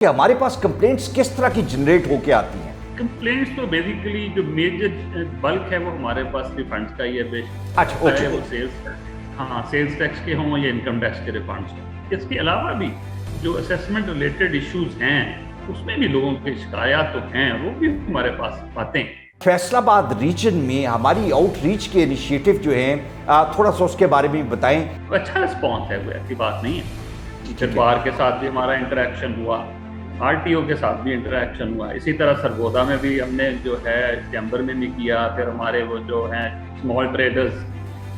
कि हमारे पास कंप्लेंट्स किस तरह की जनरेट होके आती हैं? कंप्लेंट्स तो बेसिकली जो मेजर बल्क है वो हमारे पास रिफंड्स का ही है बेशक, अच्छा, चाहे ओके। वो सेल्स टैक्स के हों या इनकम टैक्स के रिफंड्स हों। इसके अलावा भी जो असेसमेंट रिलेटेड इश्यूज हैं उसमें भी लोगों की शिकायत तो हैं, वो भी हमारे पास आते हैं। फैसलाबाद रीजन में हमारी आउटरीच के इनिशिएटिव जो हैं, थोड़ा सा उसके बारे में बताएं। तो अच्छा रिस्पॉन्स है, कोई ऐसी बात नहीं है। फिर ठीक है। बार के साथ भी हमारा इंटरेक्शन हुआ, आरटीओ के साथ भी इंटरेक्शन हुआ, इसी तरह सरगोदा में भी हमने जो है चैम्बर में भी किया। फिर हमारे वो जो हैं स्मॉल ट्रेडर्स,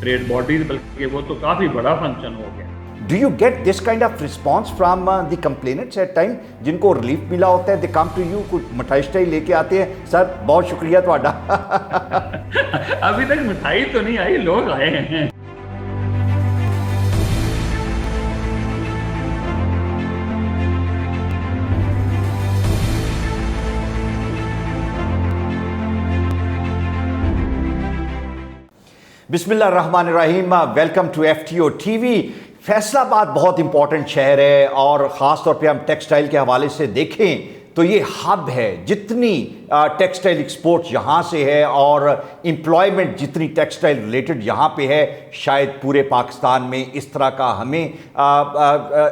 ट्रेड बॉडीज, बल्कि वो तो काफ़ी बड़ा फंक्शन हो गया। Do you get this kind of response from the complainants at time, जिनको रिलीफ मिला होता है, दे कम टू यू, कुछ मिठाई शिठाई लेके आते हैं, सर बहुत शुक्रिया ਤੁਹਾਡਾ? अभी तक मिठाई तो नहीं आई, लोग आए हैं। बिस्मिल्लाहिर्रहमानिर्रहीम। Welcome to FTO TV। Faisalabad बहुत इंपॉर्टेंट शहर है और ख़ास तौर पे हम टेक्सटाइल के हवाले से देखें तो ये हब है। जितनी टेक्सटाइल एक्सपोर्ट यहाँ से है और एम्प्लॉयमेंट जितनी टेक्सटाइल रिलेटेड यहाँ पे है, शायद पूरे पाकिस्तान में इस तरह का हमें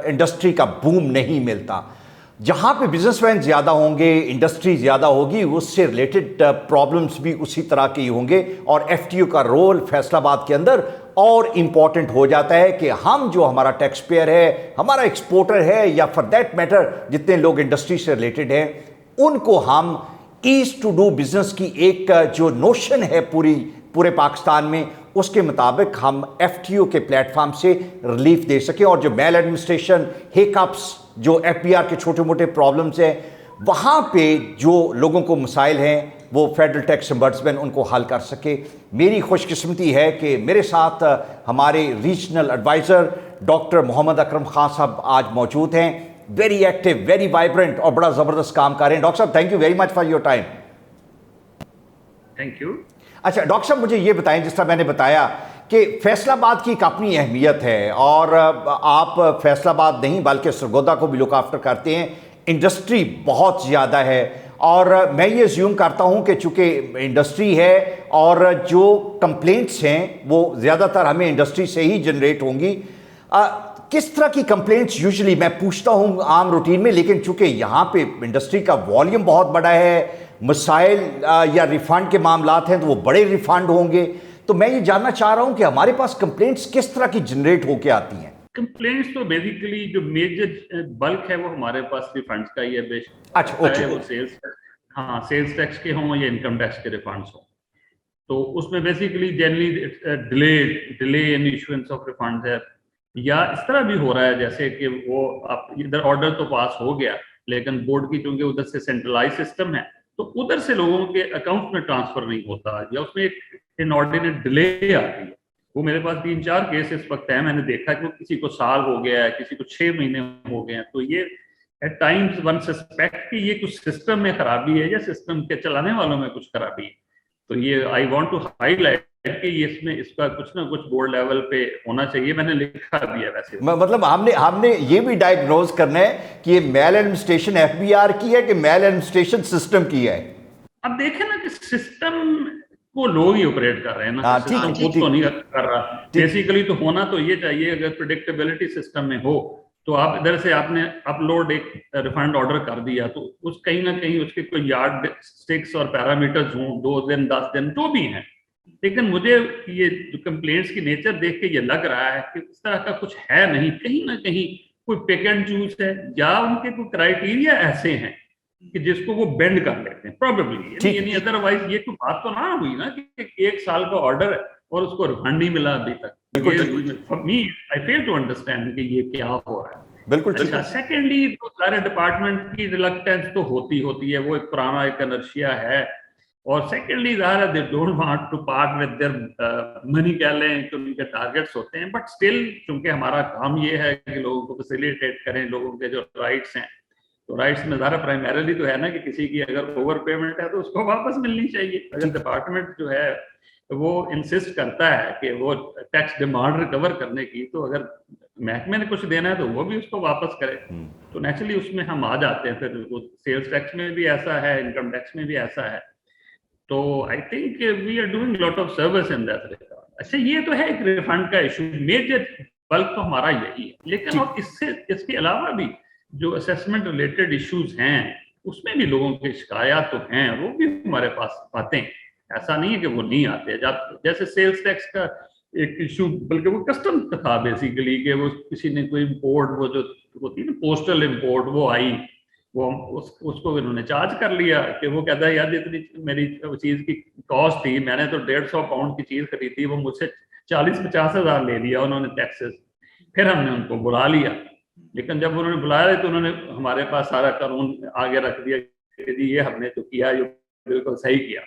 इंडस्ट्री का बूम नहीं मिलता। जहाँ पे बिजनेसमैन ज़्यादा होंगे, इंडस्ट्री ज़्यादा होगी, उससे रिलेटेड प्रॉब्लम्स भी उसी तरह के ही होंगे और FTO का रोल फैसलाबाद के अंदर और इम्पॉर्टेंट हो जाता है कि हम जो हमारा टैक्स पेयर है, हमारा एक्सपोर्टर है, या फॉर दैट मैटर जितने लोग इंडस्ट्री से रिलेटेड हैं, उनको हम ईज टू डू बिजनेस की एक जो नोशन है पूरे पाकिस्तान में, उसके मुताबिक हम FTO के प्लेटफॉर्म से रिलीफ दे सकें और जो मेल एडमिनिस्ट्रेशन हिकअप्स, जो FBR के छोटे मोटे प्रॉब्लम्स हैं, वहाँ पे जो लोगों को मसाइल हैं वो फेडरल टैक्स एम्बर्समैन उनको हल कर सके। मेरी खुशकिस्मती है कि मेरे साथ हमारे regional adviser doctor Mohammad Akram Khan साहब आज मौजूद हैं। वेरी एक्टिव, वेरी वाइब्रेंट और बड़ा ज़बरदस्त काम कर रहे हैं। डॉक्टर साहब, thank you very much for your time. Thank you. अच्छा डॉक्टर साहब, मुझे ये बताएं, जिस तरह मैंने बताया कि फैसलाबाद की एक अपनी अहमियत है और आप फैसलाबाद नहीं बल्कि सरगोदा को भी लुक आफ्टर करते हैं। इंडस्ट्री बहुत ज़्यादा है और मैं ये अज्यूम करता हूँ कि चूँकि इंडस्ट्री है और जो कंप्लेंट्स हैं वो ज़्यादातर हमें इंडस्ट्री से ही जनरेट होंगी। किस तरह की कंप्लेंट्स यूजुअली मैं पूछता हूँ आम रूटीन में, लेकिन चूँकि यहाँ पे इंडस्ट्री का वॉल्यूम बहुत बड़ा है, मसाइल या रिफ़ंड के मामलात हैं तो वो बड़े रिफ़ंड होंगे, तो मैं ये जानना चाह रहा हूँ कि हमारे पास कंप्लेंट्स किस तरह की जनरेट होके आती हैं? कंप्लेंट्स तो बेसिकली जो मेजर बल्क है वो हमारे पास रिफंड्स का ही है बेशक, अच्छा, चाहे ओके। वो सेल्स टैक्स के हों या इनकम टैक्स के रिफंड्स हों। तो उसमें basically generally delay in issuance of refunds है, या इस तरह भी हो रहा है जैसे कि वो आप इधर ऑर्डर तो पास हो गया लेकिन बोर्ड की चूंकि उधर से सेंट्रलाइज सिस्टम है तो उधर से लोगों के अकाउंट में ट्रांसफर नहीं होता, या उसमें एक इनऑर्डिनेट डिले आती है। वो मेरे पास 3-4 केस इस वक्त है, मैंने देखा कि वो किसी को साल हो गया है, किसी को 6 महीने हो गए हैं। तो ये एट टाइम्स वन सस्पेक्ट कि ये कुछ सिस्टम में खराबी है या सिस्टम के चलाने वालों में कुछ खराबी है। तो ये आई वांट टू हाईलाइट कि इसमें इसका कुछ ना कुछ बोर्ड लेवल पे होना चाहिए। मैंने लिखा भी है वैसे। मतलब हमने ये भी डायग्नोज करना है कि ये मेल एडमिनिस्ट्रेशन FBR की है कि मेल एडमिनिस्ट्रेशन सिस्टम की है। अब देखें ना कि सिस्टम को लोग ही ऑपरेट कर रहे हैं ना, सिस्टम खुद तो नहीं कर रहा। बेसिकली तो होना तो ये चाहिए, अगर प्रेडिक्टेबिलिटी सिस्टम में हो तो आप इधर से आपने अपलोड एक रिफंड ऑर्डर कर दिया तो उस कहीं ना कहीं उसके कोई यार्ड स्टिक्स और पैरामीटर्स हों, 2 दिन 10 दिन जो भी हैं। लेकिन मुझे ये जो कंप्लेंट्स की नेचर देख के ये लग रहा है कि इस तरह का कुछ है नहीं, कहीं ना कहीं कोई पिक एंड चूज है या उनके कोई क्राइटेरिया ऐसे हैं कि जिसको वो बेंड कर लेते हैं प्रोबेबली। यानी अदरवाइज ये कोई बात तो ना हुई ना कि 1 साल का ऑर्डर है और उसको रिफंड नहीं मिला अभी तक। For me I fail to understand कि ये क्या हो रहा है। बिल्कुल। अच्छा, सेकेंडली तो सारे डिपार्टमेंट की रिलक्टेंस तो होती है, वो एक पुराना एक इनर्शिया है। और secondly they don't want to part with their money, कह लें कि उनके टारगेट्स होते हैं, बट स्टिल चूंकि हमारा काम ये है कि लोगों को फैसिलिटेट करें, लोगों के जो राइट्स हैं, तो राइट्स में ज़्यादा प्राइमरीली तो है ना कि किसी की अगर ओवर पेमेंट है तो उसको वापस मिलनी चाहिए। अगर डिपार्टमेंट जो है वो इंसिस्ट करता है कि वो टैक्स डिमांड रिकवर करने की, तो अगर महकमे ने कुछ देना है तो वो भी उसको वापस करे। तो नेचुरली उसमें हम आ जाते हैं। फिर वो सेल्स टैक्स में भी ऐसा है, इनकम टैक्स में भी ऐसा है। तो I think we are doing lot of service in that regard. अच्छा, ये तो है एक रिफंड का इशू, मेजर बल्क तो हमारा यही है। लेकिन और इसके अलावा भी जो असेसमेंट रिलेटेड इश्यूज हैं उसमें भी लोगों की शिकायत तो हैं, वो भी हमारे पास आते हैं। ऐसा नहीं है कि वो नहीं आते। जब जैसे सेल्स टैक्स का एक इशू, बल्कि वो कस्टम था बेसिकली, कि वो किसी ने कोई इम्पोर्ट, वो जो होती है ना पोस्टल इम्पोर्ट, वो आई, वो उसको इन्होंने चार्ज कर लिया कि वो कहता है यार इतनी मेरी चीज की कॉस्ट थी, मैंने तो 150 पाउंड की चीज खरीदी, वो मुझसे 40-50 हज़ार ले लिया उन्होंने टैक्सेस। फिर हमने उनको बुला लिया, लेकिन जब उन्होंने बुलाया तो उन्होंने हमारे पास सारा कानून आगे रख दिया कि जी ये हमने तो किया, ये बिल्कुल सही किया।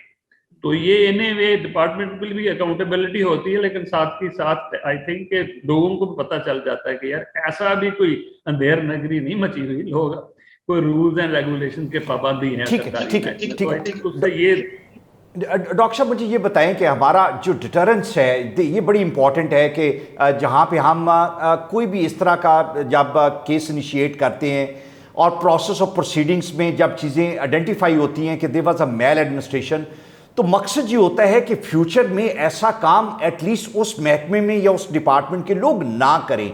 तो ये इन्हें वे डिपार्टमेंट की भी अकाउंटेबिलिटी होती है, लेकिन साथ ही साथ आई थिंक के लोगों को भी पता चल जाता है कि यार ऐसा भी कोई अंधेर नगरी नहीं मची हुई, लोग कोई रूल्स एंड रेगुलेशन के पाबंदी हैं सरकारी। ठीक है। तो आई थिंक उससे ये डॉक्टर साहब मुझे ये बताएं कि हमारा जो डिटरेंस है ये बड़ी इंपॉर्टेंट है कि जहाँ पे हम कोई भी इस तरह का जब केस इनिशिएट करते हैं और प्रोसेस ऑफ प्रोसीडिंग्स में जब चीज़ें आइडेंटिफाई होती हैं कि there was a maladministration, तो मकसद ये होता है कि फ्यूचर में ऐसा काम एटलीस्ट उस महकमे में या उस डिपार्टमेंट के लोग ना करें।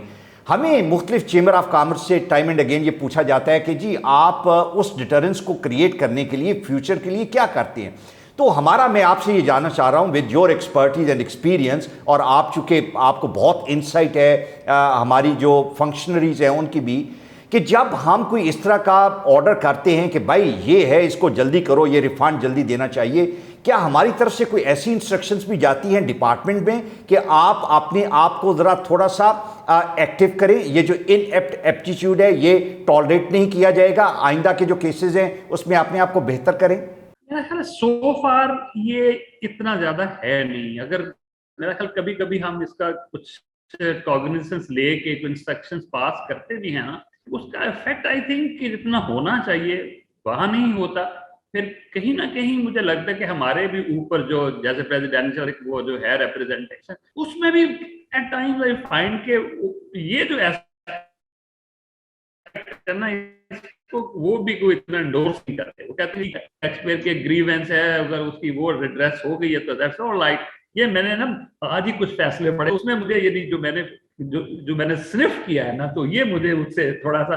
हमें मुख्तलिफ चेंबर ऑफ कॉमर्स से टाइम एंड अगेन ये पूछा जाता है कि जी आप उस डिटरेंस को क्रिएट करने के लिए फ्यूचर के लिए क्या करते हैं। तो हमारा, मैं आपसे ये जानना चाह रहा हूँ with your expertise and experience, और आप चूँकि आपको बहुत इंसाइट है हमारी जो फंक्शनरीज हैं उनकी भी, कि जब हम कोई इस तरह का ऑर्डर करते हैं कि भाई ये है, इसको जल्दी करो, ये रिफंड जल्दी देना चाहिए, क्या हमारी तरफ से कोई ऐसी इंस्ट्रक्शंस भी जाती हैं डिपार्टमेंट में कि आप अपने आप को ज़रा थोड़ा सा एक्टिव करें, ये जो एप्टीट्यूड है ये टॉलरेट नहीं किया जाएगा, आइंदा के जो केसेस हैं उसमें अपने आप को बेहतर करें? मेरा ख्याल सो फार ये इतना ज्यादा है नहीं। अगर मेरा ख्याल कभी कभी हम इसका कुछ कॉग्निजेंस लेके इंस्ट्रक्शंस पास करते भी हैं ना, उसका इफेक्ट आई थिंक कि जितना होना चाहिए वहां नहीं होता। फिर कहीं ना कहीं मुझे लगता है कि हमारे भी ऊपर जो जैसे प्रेसिडेंशियल वो जो है रिप्रेजेंटेशन, उसमें भी एट टाइम्स आई फाइंड के ये जो ऐसा करना, इसको वो भी कोई इतना एंडोर्स नहीं करते। वो कहते हैं टैक्स पेयर के ग्रीवेंस है, अगर उसकी वो रिड्रेस हो गई है तो दैट्स ऑलराइट। ये मैंने ना आज ही कुछ फैसले पढ़े, उसमें मुझे ये जो मैंने स्निफ किया है ना, तो ये मुझे उससे थोड़ा सा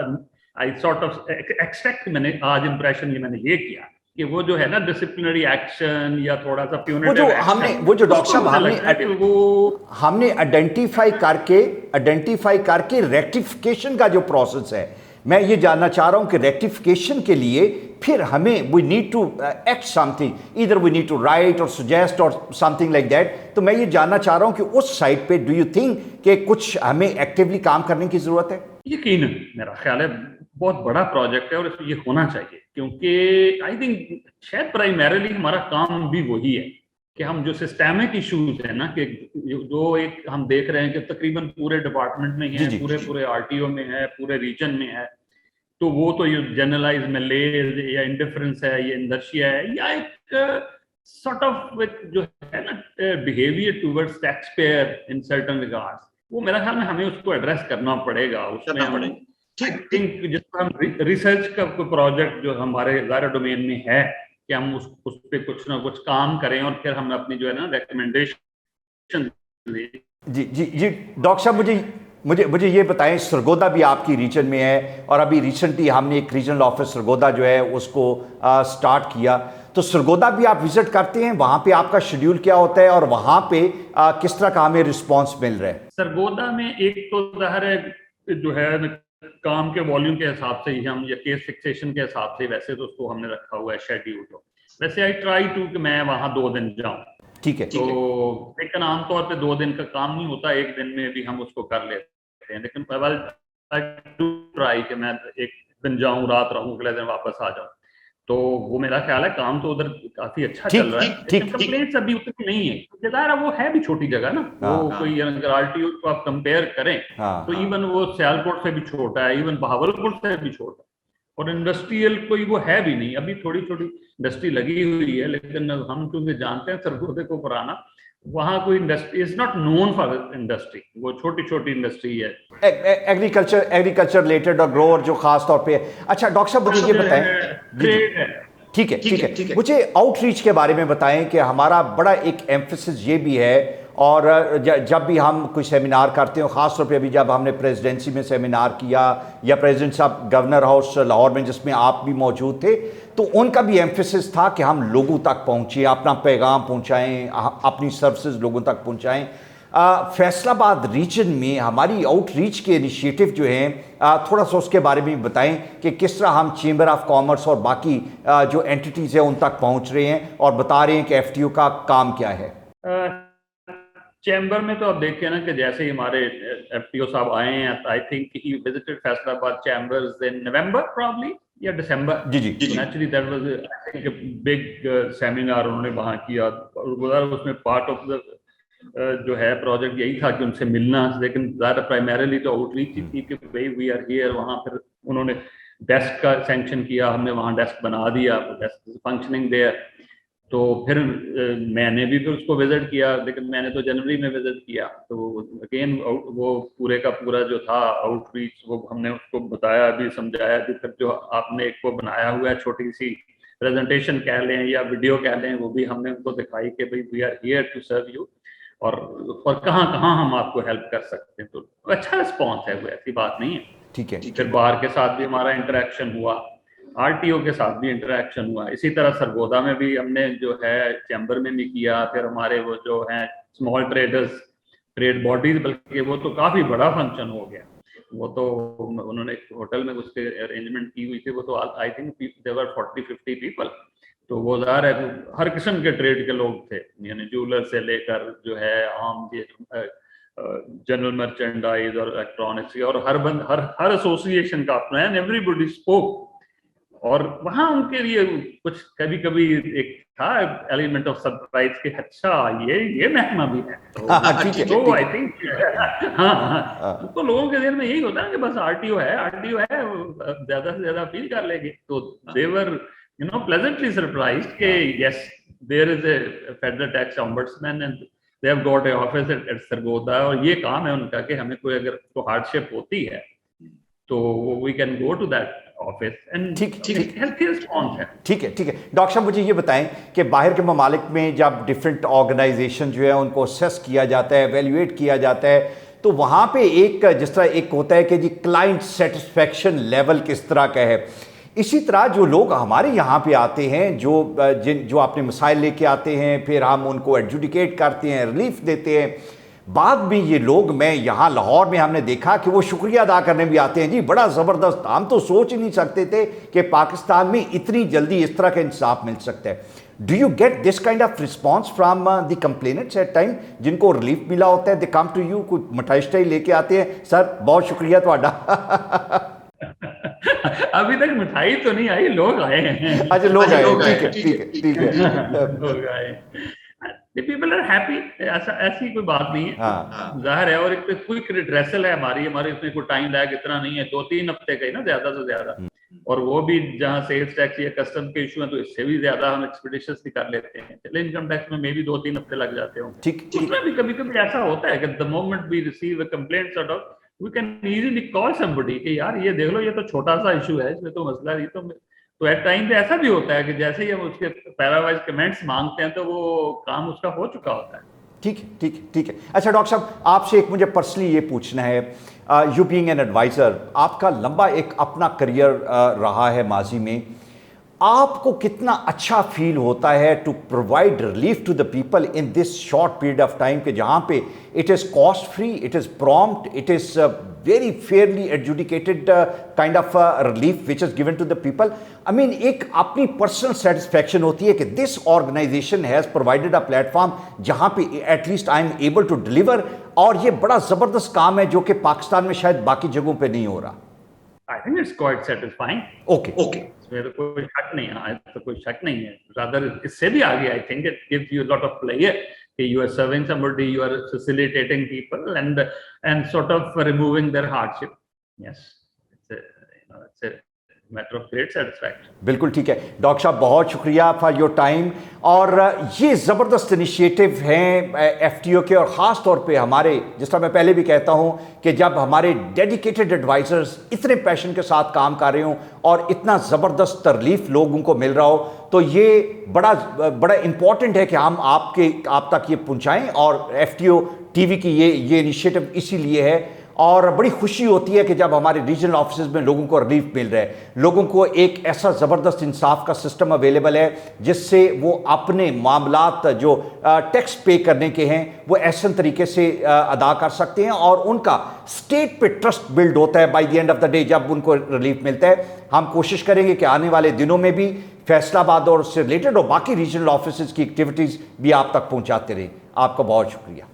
आई सॉर्ट ऑफ एक्सपेक्ट, मैंने आज इंप्रेशन ये मैंने ये किया कि वो जो है ना डिसिप्लिनरी एक्शन या थोड़ा सा प्यूनिटिव एक्शन, वो जो डॉक्टर साहब हमने आइडेंटिफाई करके रेक्टिफिकेशन का जो प्रोसेस है, मैं ये जानना चाह रहा हूं कि रेक्टिफिकेशन के लिए फिर हमें we need to act something, either we need to write और सजेस्ट और समथिंग लाइक दैट। तो मैं ये जानना चाह रहा हूं कि उस साइड पे डू यू थिंक कि कुछ हमें एक्टिवली काम करने की जरूरत है? यकीनन मेरा ख्याल है बहुत बड़ा प्रोजेक्ट है और इसमें ये होना चाहिए, क्योंकि आई थिंक शायद प्राइमरीली हमारा काम भी वही है कि हम जो सिस्टेमिक इश्यूज है ना, कि जो एक हम देख रहे हैं कि तकरीबन पूरे डिपार्टमेंट में है, पूरे आरटीओ में है, पूरे रीजन में है, तो वो तो ये जनरलाइज मेलेज या इंडिफरेंस है, ये इनर्शिया है, या एक सॉर्ट ऑफ जो है ना behaviour towards tax payer in certain regards, वो मेरा ख्याल में हमें उसको एड्रेस करना पड़ेगा। उसमें हम थिंक जिसको हम रिसर्च का कोई प्रोजेक्ट जो हमारे ज़ाहिर डोमेन में है कि हम उस पे कुछ ना कुछ काम करें और फिर हम अपनी जो है ना रिकमेंडेशन दें। जी डॉक्टर साहब मुझे ये बताएं, सरगोदा भी आपकी रीजन में है और अभी रिसेंटली हमने एक रीजनल ऑफिस सरगोदा जो है उसको स्टार्ट किया, तो सरगोदा भी आप विजिट करते हैं, वहाँ पे आपका शेड्यूल क्या होता है और वहाँ पे किस तरह का हमें रिस्पॉन्स मिल रहा है? सरगोदा में एक तो ज़ाहिर है जो है काम के वॉल्यूम के हिसाब से ही हम, या केस फिक्सेशन के हिसाब से, वैसे तो उसको हमने रखा हुआ है शेड्यूल। तो वैसे आई ट्राई टू कि मैं वहाँ 2 दिन जाऊँ, ठीक है, तो लेकिन आमतौर पे 2 दिन का काम नहीं होता, 1 दिन में भी हम उसको कर लेते हैं। लेकिन आई डू ट्राई कि मैं 1 दिन जाऊँ, रात रहूँ, अगले दिन वापस आ जाऊँ। तो वो मेरा ख्याल है काम तो उधर काफी अच्छा चल रहा है, लेकिन कंप्लेंट्स अभी उतनी नहीं है, क्योंकि वो है भी छोटी जगह ना, वो कोई अगर आरटीओ को आप कंपेयर करें तो इवन वो सियालकोट से भी छोटा है, इवन बहावलपुर से भी छोटा। और इंडस्ट्रियल कोई वो है भी नहीं, अभी थोड़ी छोटी इंडस्ट्री लगी हुई है, लेकिन हम क्योंकि जानते हैं सरगोधे को पुराना, वहाँ कोई industry is not known for industry, वो छोटी छोटी इंडस्ट्री है। एग्रीकल्चर रिलेटेड और ग्रोअर जो खास तौर पे। अच्छा डॉक्टर साहब मुझे ये बताएं, ट्रेड है। ठीक है, मुझे आउटरीच के बारे में बताएं कि हमारा बड़ा एक एम्फेसिस ये भी है, और जब भी हम कोई सेमिनार करते हो, ख़ास तौर पे अभी जब हमने प्रेसिडेंसी में सेमिनार किया या प्रेसिडेंट साहब गवर्नर हाउस लाहौर में जिसमें आप भी मौजूद थे, तो उनका भी एम्फेसिस था कि हम लोगों तक पहुँचें, अपना पैगाम पहुँचाएँ, अपनी सर्विसेज लोगों तक पहुँचाएँ। फैसलाबाद रीजन में हमारी आउटरीच के इनिशिएटिव जो हैं, थोड़ा सा उसके बारे में बताएं कि किस तरह हम चेंबर ऑफ कॉमर्स और बाकी जो एंटिटीज़ हैं उन तक पहुंच रहे हैं और बता रहे हैं कि एफटीओ का काम क्या है। चैम्बर में तो आप देखिए ना कि जैसे ही हमारे एफटीओ साहब आए हैं, I think he visited Faisalabad chambers in November probably या दिसंबर। जी actually that was I think a big seminar उन्होंने वहाँ किया, और उसमें पार्ट ऑफ द जो है प्रोजेक्ट यही था कि उनसे मिलना, लेकिन ज़्यादा प्राइमरीली तो आउटरीच ही थी कि भाई वी आर हियर। वहाँ फिर उन्होंने डेस्क का सैंक्शन किया, हमने वहाँ डेस्क बना दिया, डेस्क फंक्शनिंग देयर। तो फिर मैंने भी फिर उसको विजिट किया, लेकिन मैंने तो जनवरी में विजिट किया। तो अगेन वो पूरे का पूरा जो था आउटरीच वो हमने उसको बताया भी, समझाया भी। फिर जो आपने एक वो बनाया हुआ है छोटी सी प्रेजेंटेशन कह लें या वीडियो कह लें, वो भी हमने उनको दिखाई कि भाई we are here to serve you, और कहाँ कहाँ हम आपको हेल्प कर सकते हैं। तो अच्छा रिस्पॉन्स है, वो ऐसी बात नहीं है। ठीक है। फिर बार के साथ भी हमारा इंटरेक्शन हुआ, आरटीओ के साथ भी इंटरेक्शन हुआ, इसी तरह सरगोधा में भी हमने जो है चैम्बर में भी किया। फिर हमारे वो जो है स्मॉल ट्रेडर्स, ट्रेड बॉडीज, बल्कि वो तो काफी बड़ा फंक्शन हो गया। वो तो उन्होंने होटल में उसके अरेंजमेंट की हुई थी, वो तो आई थिंक देवर 40-50 पीपल। तो वो ज़ाहिर है हर किस्म के ट्रेड के लोग थे, यानी ज्वेलर से लेकर जो है आम जनरल मर्चेंडाइज और इलेक्ट्रॉनिक्स, और हर एसोसिएशन का अपना है, एवरीबॉडी स्पोक। और वहाँ उनके लिए कुछ कभी कभी एक था एलिमेंट ऑफ सरप्राइज कि अच्छा ये महकमा भी है। तो आई थिंक हाँ, तो लोगों के दिल में यही होता है कि बस आरटीओ है ज्यादा से ज्यादा अपील कर लेंगे। तो देवर pleasantly surprised कि yes, there is a federal tax ombudsman and they have got a office at Sargodha, और ये काम है उनका कि हमें कोई अगर को हार्डशिप होती है तो we can go to that office and healthy response है। ठीक है डॉक्टर साहब मुझे ये बताएं कि बाहर के ममालिक में जब डिफरेंट ऑर्गेनाइजेशन जो है उनको असेस किया जाता है, एवेल्युएट किया जाता है, तो वहाँ पे एक जिस तरह एक होता है कि जी क्लाइंट सेटिस्फेक्शन लेवल किस तरह का है, इसी तरह जो लोग हमारे यहाँ पे आते हैं, जो अपने मसाइल लेके आते हैं, फिर हम उनको एडजुडिकेट करते हैं, रिलीफ देते हैं, बाद में ये लोग, मैं यहाँ लाहौर में हमने देखा कि वो शुक्रिया अदा करने भी आते हैं। जी बड़ा ज़बरदस्त, हम तो सोच ही नहीं सकते थे कि पाकिस्तान में इतनी जल्दी इस तरह का इंसाफ मिल सकता है। Do you get this kind of response from the complainants at time, जिनको रिलीफ मिला होता है, दे कम टू यू, कोई मिठाई शिठाई लेके आते हैं, सर बहुत शुक्रिया ਤੁਹਾਡਾ। अभी तक मिठाई तो नहीं आई, लोग आए हैं। अच्छा लोग आए, ठीक है लोग आए, पीपल आर हैप्पी, ऐसी कोई बात नहीं है। जाहिर है, और एक क्विक रिड्रेसल है हमारे इसमें कोई टाइम लैग इतना नहीं है, 2-3 हफ्ते का ही ना ज्यादा से ज्यादा, और वो भी जहाँ सेल्स टैक्स या कस्टम के इशू है तो इससे भी ज्यादा हम एक्सपीडिशियसली कर लेते हैं। चले इनकम टैक्स में मे भी 2-3 हफ्ते लग जाते होंगे। उसमें भी कभी कभी ऐसा होता है कि the moment we receive a complaint sort of we can easily call somebody कि यार ये देख लो, ये तो छोटा सा इशू है, इसमें तो मसला नहीं। तो एट टाइम पे ऐसा भी होता है कि जैसे ही हम उसके पैरावाइज कमेंट्स मांगते हैं तो वो काम उसका हो चुका होता है। ठीक है। अच्छा डॉक्टर साहब आपसे एक मुझे पर्सनली ये पूछना है, यू बीइंग एन एडवाइज़र, आपका लंबा एक अपना करियर रहा है माजी में, आपको कितना अच्छा फील होता है to provide relief to the people in this short period of time के जहाँ पे it is cost free, it is prompt, it is very fairly adjudicated kind of relief which is given to the people. I mean एक अपनी personal satisfaction होती है कि this organization has provided a platform जहाँ पे at least I am able to deliver, और ये बड़ा ज़बरदस्त काम है जो कि पाकिस्तान में शायद बाकी जगहों पर नहीं हो रहा। I think it's quite satisfying. Okay. इसमें तो कोई शक नहीं है, तो कोई शक नहीं है। Rather इससे भी आगे I think it gives you a lot of pleasure कि you are serving somebody, you are facilitating people and sort of removing their hardship. Yes, it's a matter of great satisfaction. बिल्कुल ठीक है doctor साहब, बहुत शुक्रिया for your time. और ये ज़बरदस्त इनिशिएटिव हैं एफटीओ के, और ख़ास तौर पे हमारे, जिस तरह मैं पहले भी कहता हूँ कि जब हमारे डेडिकेटेड एडवाइज़र्स इतने पैशन के साथ काम कर रहे हों और इतना ज़बरदस्त तरलीफ लोगों को मिल रहा हो, तो ये बड़ा बड़ा इम्पॉर्टेंट है कि हम आप तक ये पहुँचाएँ। और एफटीओ टीवी की ये इनिशिएटिव इसीलिए है। और बड़ी खुशी होती है कि जब हमारे रीजनल ऑफिस में लोगों को रिलीफ मिल रहा है, लोगों को एक ऐसा ज़बरदस्त इंसाफ का सिस्टम अवेलेबल है जिससे वो अपने मामलात जो टैक्स पे करने के हैं वो ऐसे तरीके से अदा कर सकते हैं, और उनका स्टेट पे ट्रस्ट बिल्ड होता है by the end of the day जब उनको रिलीफ मिलता है। हम कोशिश करेंगे कि आने वाले दिनों में भी फैसलाबाद और उससे रिलेटेड और बाकी रीजनल ऑफिस की एक्टिविटीज़ भी आप तक पहुँचाते रहें। आपका बहुत शुक्रिया।